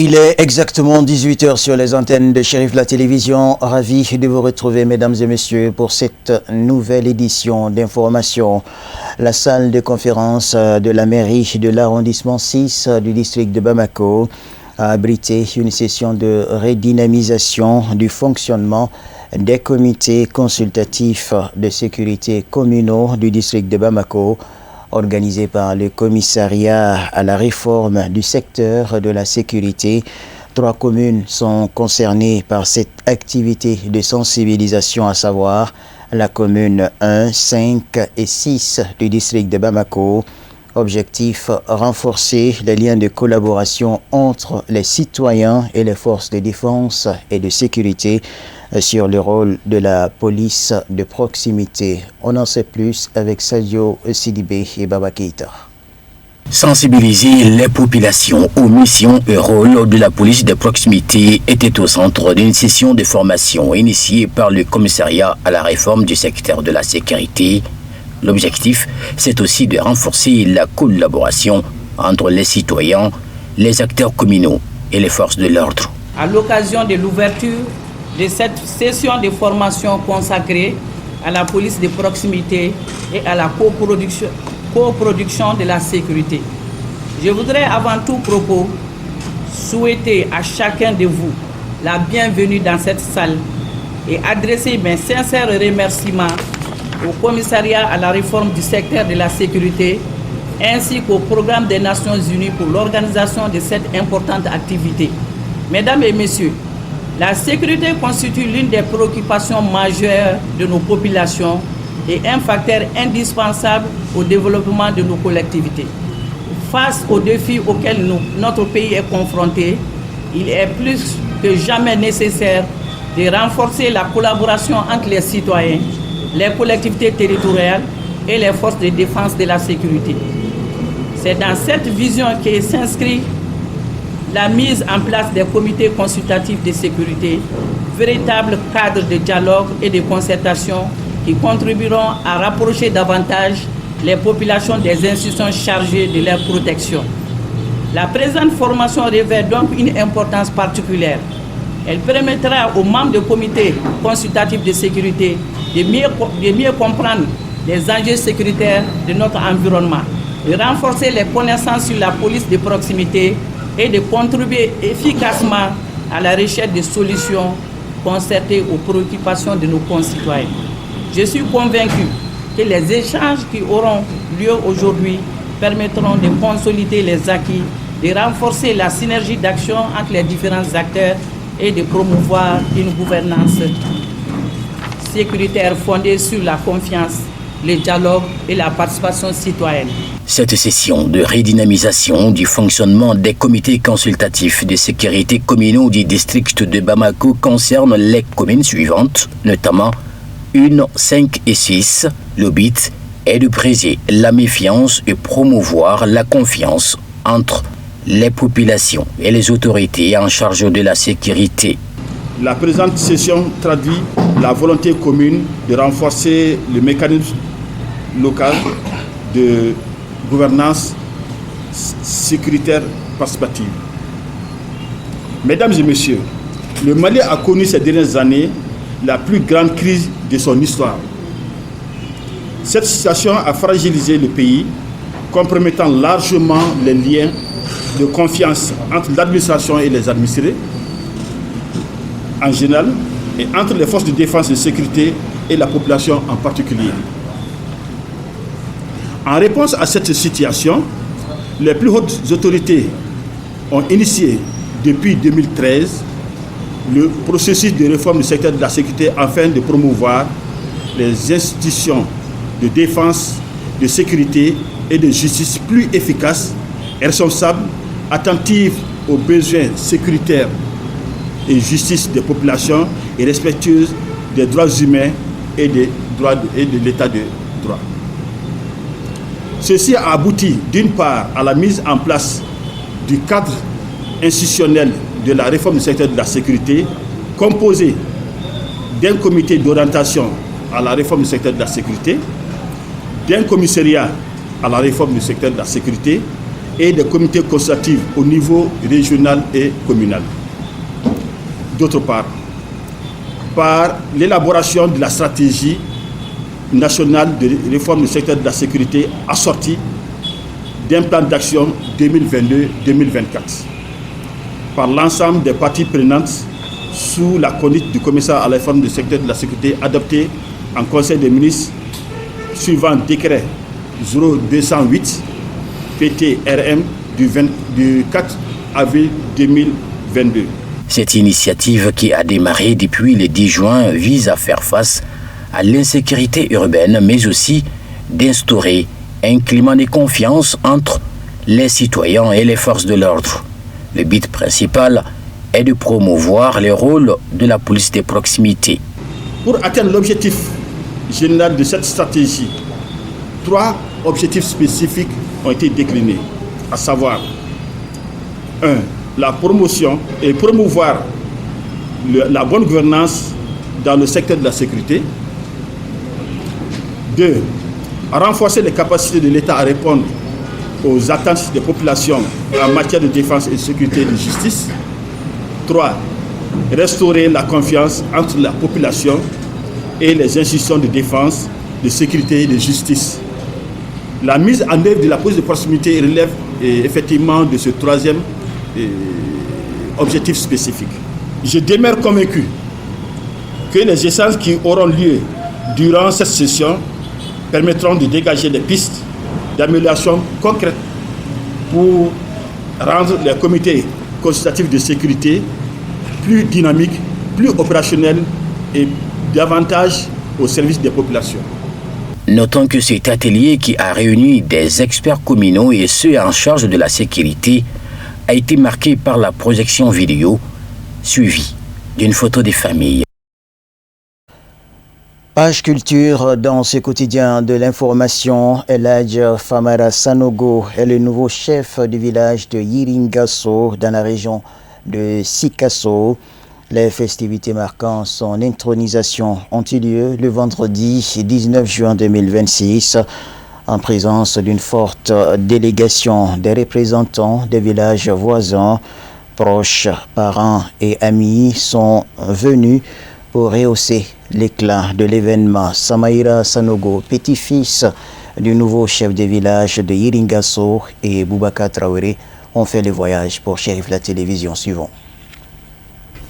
Il est exactement 18h sur les antennes de Chérif la télévision. Ravi de vous retrouver, mesdames et messieurs, pour cette nouvelle édition d'information. La salle de conférence de la mairie de l'arrondissement 6 du district de Bamako a abrité une session de redynamisation du fonctionnement des comités consultatifs de sécurité communaux du district de Bamako, organisé par le commissariat à la réforme du secteur de la sécurité. 3 communes sont concernées par cette activité de sensibilisation, à savoir la commune 1, 5 et 6 du district de Bamako. Objectif, renforcer les liens de collaboration entre les citoyens et les forces de défense et de sécurité sur le rôle de la police de proximité. On en sait plus avec Sadio Sidibé et Baba Keïta. Sensibiliser les populations aux missions et rôles de la police de proximité était au centre d'une session de formation initiée par le commissariat à la réforme du secteur de la sécurité. L'objectif, c'est aussi de renforcer la collaboration entre les citoyens, les acteurs communaux et les forces de l'ordre. À l'occasion de l'ouverture de cette session de formation consacrée à la police de proximité et à la coproduction de la sécurité, je voudrais avant tout propos souhaiter à chacun de vous la bienvenue dans cette salle et adresser mes sincères remerciements au commissariat à la réforme du secteur de la sécurité ainsi qu'au programme des Nations Unies pour l'organisation de cette importante activité. Mesdames et messieurs, la sécurité constitue l'une des préoccupations majeures de nos populations et un facteur indispensable au développement de nos collectivités. Face aux défis auxquels notre pays est confronté, il est plus que jamais nécessaire de renforcer la collaboration entre les citoyens, les collectivités territoriales et les forces de défense de la sécurité. C'est dans cette vision que s'inscrit la mise en place des comités consultatifs de sécurité, véritable cadre de dialogue et de concertation qui contribueront à rapprocher davantage les populations des institutions chargées de leur protection. La présente formation revêt donc une importance particulière. Elle permettra aux membres du comité consultatif de sécurité de mieux comprendre les enjeux sécuritaires de notre environnement, de renforcer les connaissances sur la police de proximité et de contribuer efficacement à la recherche de solutions concertées aux préoccupations de nos concitoyens. Je suis convaincu que les échanges qui auront lieu aujourd'hui permettront de consolider les acquis, de renforcer la synergie d'action entre les différents acteurs et de promouvoir une gouvernance sécuritaire fondée sur la confiance, le dialogue et la participation citoyenne. Cette session de redynamisation du fonctionnement des comités consultatifs de sécurité communaux du district de Bamako concerne les communes suivantes, notamment 1, 5 et 6. Le but est de briser la méfiance et promouvoir la confiance entre les populations et les autorités en charge de la sécurité. La présente session traduit la volonté commune de renforcer le mécanisme local de gouvernance sécuritaire participative. Mesdames et messieurs, le Mali a connu ces dernières années la plus grande crise de son histoire. Cette situation a fragilisé le pays, compromettant largement les liens de confiance entre l'administration et les administrés en général et entre les forces de défense et de sécurité et la population en particulier. En réponse à cette situation, les plus hautes autorités ont initié depuis 2013 le processus de réforme du secteur de la sécurité afin de promouvoir les institutions de défense, de sécurité et de justice plus efficaces et responsables, attentives aux besoins sécuritaires et justice des populations et respectueuses des droits humains et des droits et de l'état de droit. Ceci a abouti d'une part à la mise en place du cadre institutionnel de la réforme du secteur de la sécurité, composé d'un comité d'orientation à la réforme du secteur de la sécurité, d'un commissariat à la réforme du secteur de la sécurité et des comités consultatifs au niveau régional et communal. D'autre part, par l'élaboration de la stratégie nationale de réforme du secteur de la sécurité assortie d'un plan d'action 2022-2024 par l'ensemble des parties prenantes sous la conduite du commissaire à la réforme du secteur de la sécurité adopté en Conseil des ministres suivant décret 0208 PTRM du 4 avril 2022. Cette initiative qui a démarré depuis le 10 juin vise à faire face à l'insécurité urbaine, mais aussi d'instaurer un climat de confiance entre les citoyens et les forces de l'ordre. Le but principal est de promouvoir le rôle de la police de proximité. Pour atteindre l'objectif général de cette stratégie, 3 objectifs spécifiques ont été déclinés, à savoir 1. La promotion et promouvoir la bonne gouvernance dans le secteur de la sécurité. 2. Renforcer les capacités de l'État à répondre aux attentes des populations en matière de défense et de sécurité et de justice. 3. Restaurer la confiance entre la population et les institutions de défense, de sécurité et de justice. La mise en œuvre de la police de proximité relève effectivement de ce 3e objectif spécifique. Je demeure convaincu que les échanges qui auront lieu durant cette session permettront de dégager des pistes d'amélioration concrètes pour rendre les comités consultatifs de sécurité plus dynamiques, plus opérationnels et davantage au service des populations. Notons que cet atelier qui a réuni des experts communaux et ceux en charge de la sécurité a été marqué par la projection vidéo suivie d'une photo des familles. Page culture dans ce quotidien de l'information. El Hadj Famara Sanogo est le nouveau chef du village de Yiringasso dans la région de Sikasso. Les festivités marquant son intronisation ont eu lieu le vendredi 19 juin 2026 en présence d'une forte délégation des représentants des villages voisins. Proches, parents et amis sont venus pour rehausser l'éclat de l'événement. Samaïra Sanogo, petit-fils du nouveau chef de village de Yiringasso, et Boubacar Traoré ont fait le voyage pour Chérif la télévision. Suivant.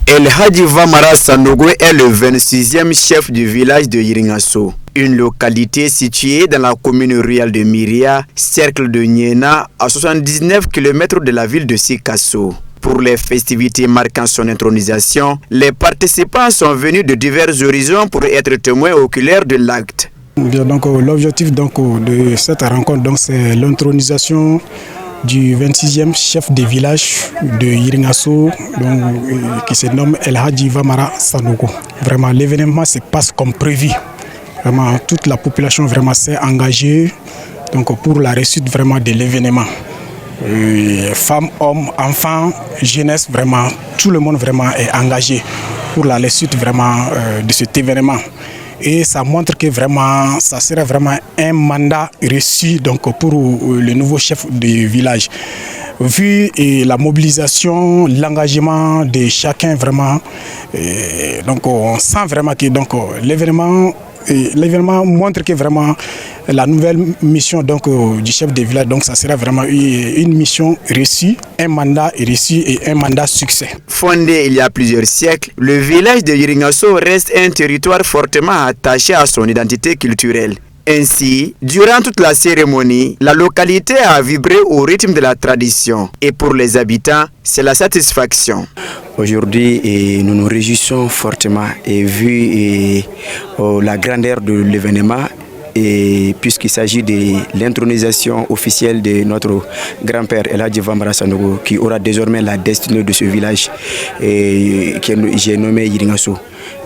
El Hadji Famara Sanogo est le 26e chef du village de Yiringasso, une localité située dans la commune rurale de Miria, cercle de Niena, à 79 km de la ville de Sikasso. Pour les festivités marquant son intronisation, les participants sont venus de divers horizons pour être témoins oculaires de l'acte. L'objectif de cette rencontre, c'est l'intronisation du 26e chef de village de Yiringasso, qui se nomme El Hadji Famara Sanogo. Vraiment, l'événement se passe comme prévu. Vraiment, toute la population s'est engagée pour la réussite de l'événement. Femmes, hommes, enfants, jeunesse, tout le monde est engagé pour la réussite de cet événement. Et ça montre que ça sera un mandat reçu pour le nouveau chef du village. Vu la mobilisation, l'engagement de chacun, on sent que l'événement montre que la nouvelle mission du chef de village, ça sera une mission reçue, un mandat reçu et un mandat succès. Fondé il y a plusieurs siècles, le village de Yiringasso reste un territoire fortement attaché à son identité culturelle. Ainsi, durant toute la cérémonie, la localité a vibré au rythme de la tradition. Et pour les habitants, c'est la satisfaction. Aujourd'hui, nous nous réjouissons fortement et vu la grandeur de l'événement, et puisqu'il s'agit de l'intronisation officielle de notre grand-père El Hadji Famara Sanogo, qui aura désormais la destinée de ce village que j'ai nommé Yiringasso.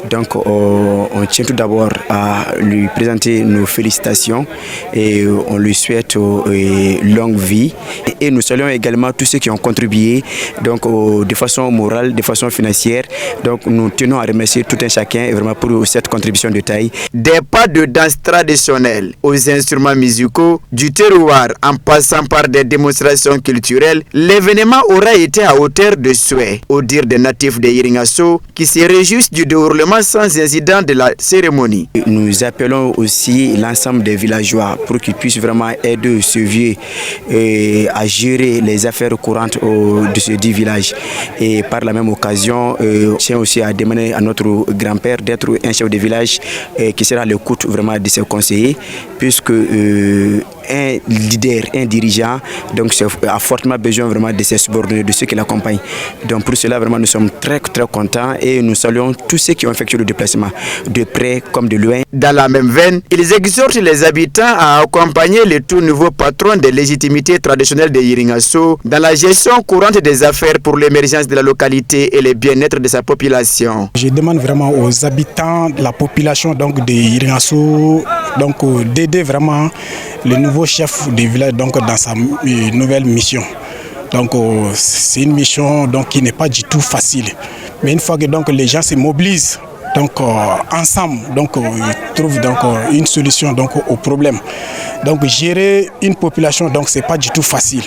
Donc on tient tout d'abord à lui présenter nos félicitations et on lui souhaite longue vie. Et nous saluons également tous ceux qui ont contribué donc, de façon morale, de façon financière. Donc nous tenons à remercier tout un chacun et vraiment pour cette contribution de taille. Des pas de danse traditionnelle aux instruments musicaux, du terroir en passant par des démonstrations culturelles, l'événement aura été à hauteur de souhait, au dire des natifs de Yiringasso qui se réjouissent du déroulement sans incident de la cérémonie. Nous appelons aussi l'ensemble des villageois pour qu'ils puissent vraiment aider ce vieux à gérer les affaires courantes de ce dit village. Et par la même occasion, je tiens aussi à demander à notre grand-père d'être un chef de village qui sera à l'écoute vraiment de ses conseillers, puisque un leader, un dirigeant, donc a fortement besoin vraiment de ses subordonnés, de ceux qui l'accompagnent. Donc pour cela, vraiment, nous sommes très contents et nous saluons tous ceux qui ont effectué le déplacement, de près comme de loin. Dans la même veine, ils exhortent les habitants à accompagner le tout nouveau patron des légitimités traditionnelles de Yiringasso dans la gestion courante des affaires pour l'émergence de la localité et le bien-être de sa population. Je demande vraiment aux habitants de la population donc, de Yiringasso d'aider vraiment le nouveau chef du village donc, dans sa nouvelle mission. Donc c'est une mission donc, qui n'est pas du tout facile. Mais une fois que donc, les gens se mobilisent donc, ensemble, donc, ils trouvent donc, une solution donc, au problème. Donc gérer une population, donc, c'est pas du tout facile.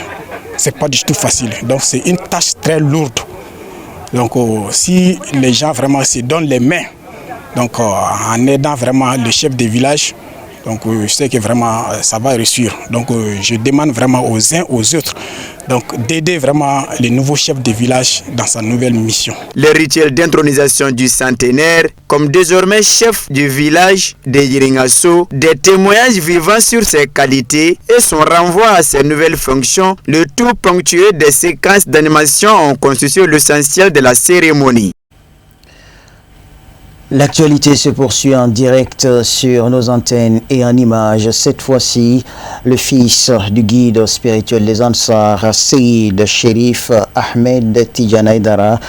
C'est pas du tout facile. Donc c'est une tâche très lourde. Donc si les gens vraiment se donnent les mains, donc en aidant vraiment le chef des villages, donc je sais que vraiment ça va réussir. Donc je demande vraiment aux uns aux autres d'aider vraiment les nouveaux chefs de village dans sa nouvelle mission. Le rituel d'intronisation du centenaire, comme désormais chef du village de Yiringasso, des témoignages vivants sur ses qualités et son renvoi à ses nouvelles fonctions, le tout ponctué des séquences d'animation ont constitué l'essentiel de la cérémonie. L'actualité se poursuit en direct sur nos antennes et en images. Cette fois-ci, le fils du guide spirituel des Ansar, Seyid Cherif Ahmed Tidjane Aidara,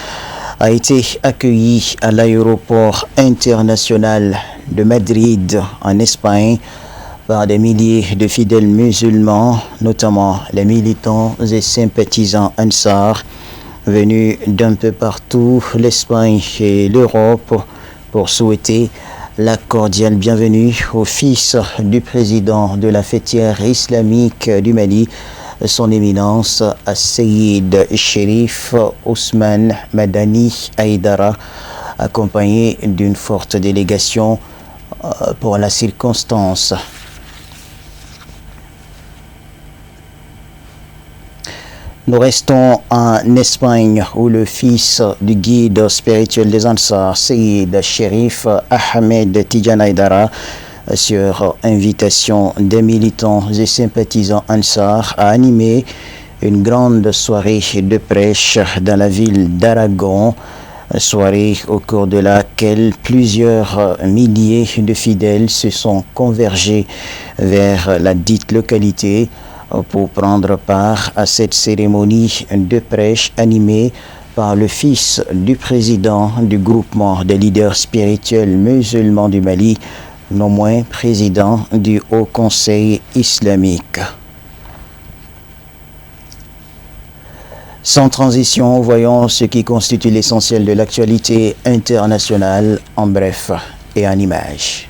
a été accueilli à l'aéroport international de Madrid, en Espagne, par des milliers de fidèles musulmans, notamment les militants et sympathisants Ansar, venus d'un peu partout, l'Espagne et l'Europe, pour souhaiter la cordiale bienvenue au fils du président de la fêtière islamique du Mali, son éminence Seyid Cherif Ousmane Madani Aidara, accompagné d'une forte délégation pour la circonstance. Nous restons en Espagne où le fils du guide spirituel des Ansar, Seyid Cherif Ahmed Tidjane Aidara, sur invitation des militants et sympathisants Ansar, a animé une grande soirée de prêche dans la ville d'Aragon, soirée au cours de laquelle plusieurs milliers de fidèles se sont convergés vers la dite localité pour prendre part à cette cérémonie de prêche animée par le fils du président du groupement des leaders spirituels musulmans du Mali, non moins président du Haut Conseil islamique. Sans transition, voyons ce qui constitue l'essentiel de l'actualité internationale en bref et en images.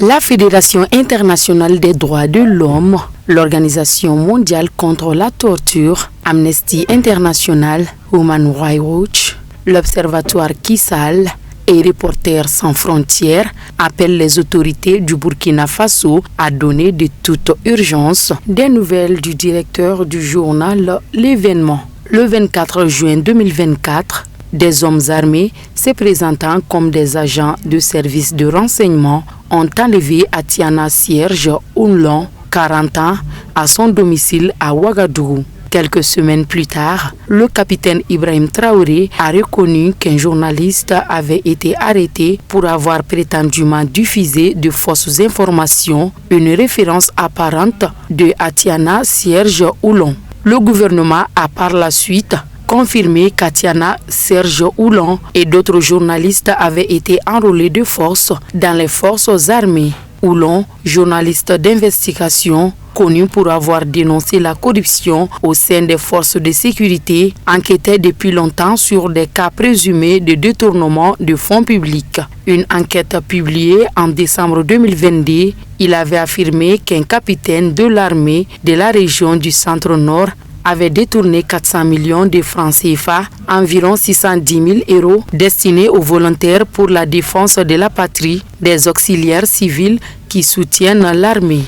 La Fédération internationale des droits de l'homme, l'Organisation mondiale contre la torture, Amnesty International, Human Rights Watch, l'Observatoire Kissal et Reporters sans frontières appellent les autorités du Burkina Faso à donner de toute urgence des nouvelles du directeur du journal L'Événement. Le 24 juin 2024, des hommes armés se présentant comme des agents de services de renseignement ont enlevé Atiana Cierge Ounlon, 40 ans, à son domicile à Ouagadougou. Quelques semaines plus tard, le capitaine Ibrahim Traoré a reconnu qu'un journaliste avait été arrêté pour avoir prétendument diffusé de fausses informations, une référence apparente de Atiana Cierge Ounlon. Le gouvernement a par la suite confirmé qu'Atiana, Serge Oulon et d'autres journalistes avaient été enrôlés de force dans les forces armées. Oulon, journaliste d'investigation, connu pour avoir dénoncé la corruption au sein des forces de sécurité, enquêtait depuis longtemps sur des cas présumés de détournement de fonds publics. Une enquête publiée en décembre 2022, il avait affirmé qu'un capitaine de l'armée de la région du Centre-Nord avait détourné 400 millions de francs CFA, environ 610 000 euros, destinés aux volontaires pour la défense de la patrie, des auxiliaires civils qui soutiennent l'armée.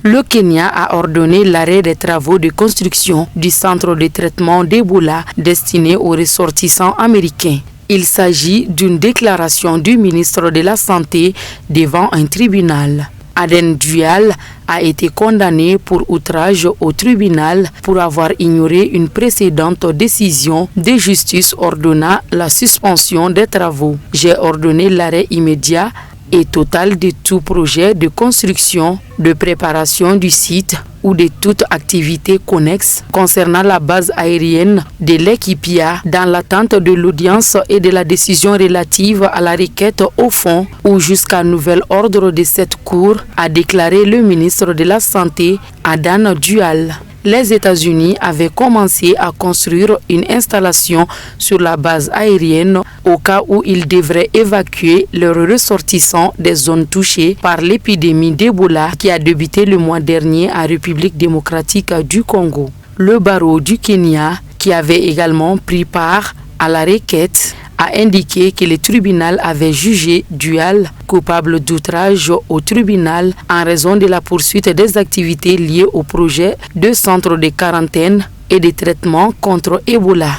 Le Kenya a ordonné l'arrêt des travaux de construction du centre de traitement d'Ebola destiné aux ressortissants américains. Il s'agit d'une déclaration du ministre de la Santé devant un tribunal. Aden Dual a été condamné pour outrage au tribunal pour avoir ignoré une précédente décision de justice ordonnant la suspension des travaux. J'ai ordonné l'arrêt immédiat et total de tout projet de construction, de préparation du site ou de toute activité connexe concernant la base aérienne de l'Ekipia dans l'attente de l'audience et de la décision relative à la requête au fond ou jusqu'à nouvel ordre de cette cour, a déclaré le ministre de la Santé, Adan Dual. Les États-Unis avaient commencé à construire une installation sur la base aérienne au cas où ils devraient évacuer leurs ressortissants des zones touchées par l'épidémie d'Ebola qui a débuté le mois dernier en République démocratique du Congo. Le barreau du Kenya, qui avait également pris part à la requête, a indiqué que le tribunal avait jugé Dual coupable d'outrage au tribunal en raison de la poursuite des activités liées au projet de centre de quarantaine et de traitement contre Ebola.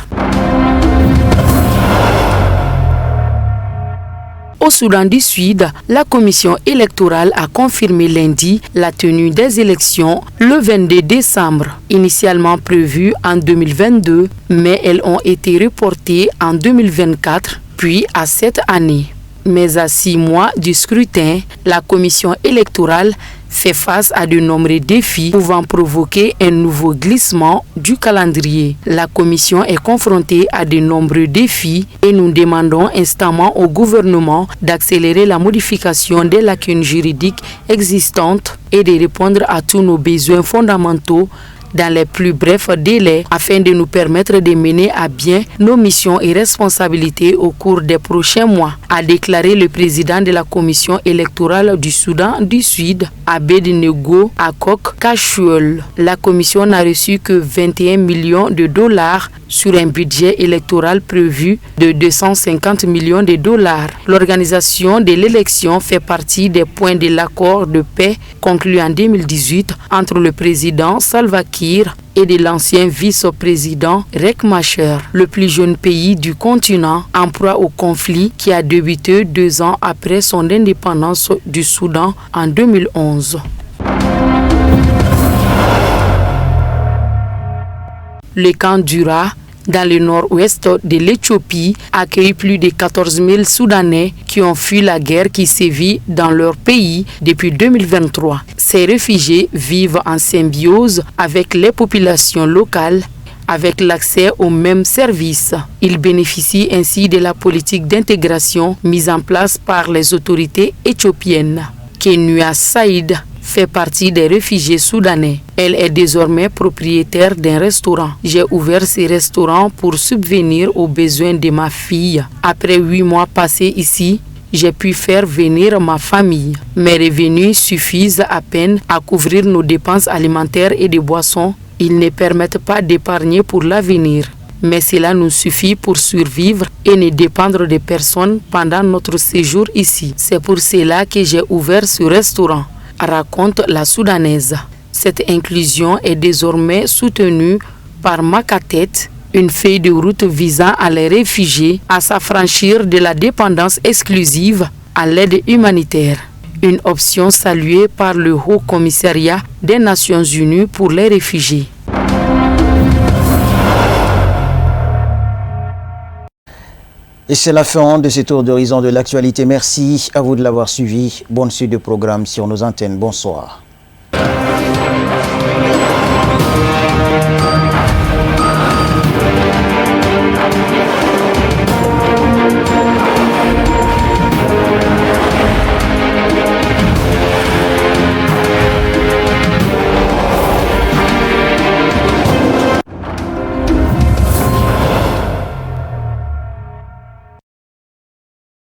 Au Soudan du Sud, la commission électorale a confirmé lundi la tenue des élections le 22 décembre, initialement prévues en 2022, mais elles ont été reportées en 2024, puis à cette année. Mais à 6 mois du scrutin, la commission électorale fait face à de nombreux défis pouvant provoquer un nouveau glissement du calendrier. La commission est confrontée à de nombreux défis et nous demandons instamment au gouvernement d'accélérer la modification des lacunes juridiques existantes et de répondre à tous nos besoins fondamentaux dans les plus brefs délais afin de nous permettre de mener à bien nos missions et responsabilités au cours des prochains mois, a déclaré le président de la commission électorale du Soudan du Sud, Abednego Akok Kashuel. La commission n'a reçu que 21 millions de dollars sur un budget électoral prévu de 250 millions de dollars. L'organisation de l'élection fait partie des points de l'accord de paix conclu en 2018 entre le président Salva Kiir et de l'ancien vice-président Riek Machar, le plus jeune pays du continent en proie au conflit qui a débuté 2 ans après son indépendance du Soudan en 2011. Le camp Dura, dans le nord-ouest de l'Éthiopie, accueille plus de 14 000 Soudanais qui ont fui la guerre qui sévit dans leur pays depuis 2023. Ces réfugiés vivent en symbiose avec les populations locales, avec l'accès aux mêmes services. Ils bénéficient ainsi de la politique d'intégration mise en place par les autorités éthiopiennes. Kenua Saïd fait partie des réfugiés soudanais. Elle est désormais propriétaire d'un restaurant. J'ai ouvert ce restaurant pour subvenir aux besoins de ma fille. Après 8 mois passés ici, j'ai pu faire venir ma famille. Mes revenus suffisent à peine à couvrir nos dépenses alimentaires et de boissons. Ils ne permettent pas d'épargner pour l'avenir. Mais cela nous suffit pour survivre et ne dépendre de personne pendant notre séjour ici. C'est pour cela que j'ai ouvert ce restaurant, raconte la Soudanaise. Cette inclusion est désormais soutenue par Makatet, une feuille de route visant à les réfugiés à s'affranchir de la dépendance exclusive à l'aide humanitaire. Une option saluée par le Haut Commissariat des Nations Unies pour les réfugiés. Et c'est la fin de ce tour d'horizon de l'actualité. Merci à vous de l'avoir suivi. Bonne suite de programme sur nos antennes. Bonsoir.